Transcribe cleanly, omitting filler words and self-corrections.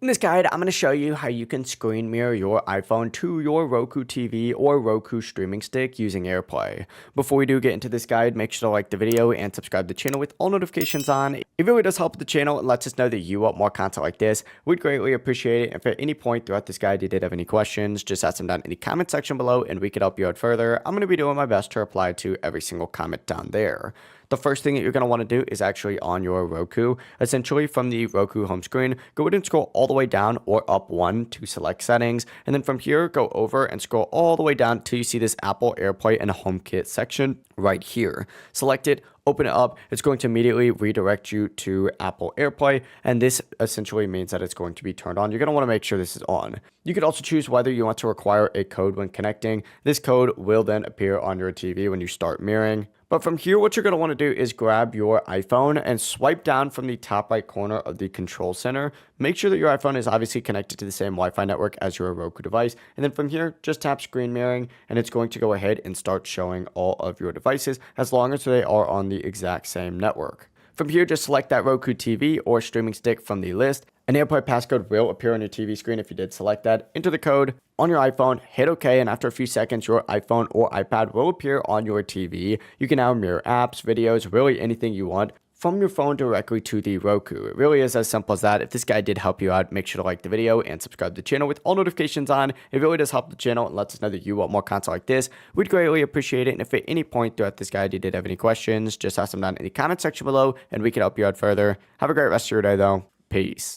In this guide, I'm going to show you how you can screen mirror your iPhone to your Roku TV or Roku streaming stick using AirPlay. Before we do get into this guide, make sure to like the video and subscribe to the channel with all notifications on. It really does help the channel and lets us know that you want more content like this. We'd greatly appreciate it. If at any point throughout this guide you did have any questions, just ask them down in the comment section below and we could help you out further. I'm going to be doing my best to reply to every single comment down there. The first thing that you're going to want to do is actually on your Roku. Essentially, from the Roku home screen, go ahead and scroll all the way down or up one to select settings. And then from here, go over and scroll all the way down till you see this Apple AirPlay and HomeKit section right here. Select it. Open it up, it's going to immediately redirect you to Apple AirPlay, and this essentially means that it's going to be turned on. You're going to want to make sure this is on. You could also choose whether you want to require a code when connecting. This code will then appear on your TV when you start mirroring. But from here, what you're going to want to do is grab your iPhone and swipe down from the top right corner of the control center. Make sure that your iPhone is obviously connected to the same Wi-Fi network as your Roku device. And then from here, just tap screen mirroring, and it's going to go ahead and start showing all of your devices as long as they are on the exact same network. From here, just select that Roku TV or streaming stick from the list. An AirPlay passcode will appear on your TV screen if you did select that. Enter the code on your iPhone, hit OK, and after a few seconds, your iPhone or iPad will appear on your TV. You can now mirror apps, videos, really anything you want from your phone directly to the Roku. It really is as simple as that. If this guide did help you out, make sure to like the video and subscribe to the channel with all notifications on. It really does help the channel and lets us know that you want more content like this. We'd greatly appreciate it. And if at any point throughout this guide you did have any questions, just ask them down in the comment section below and we can help you out further. Have a great rest of your day though. Peace.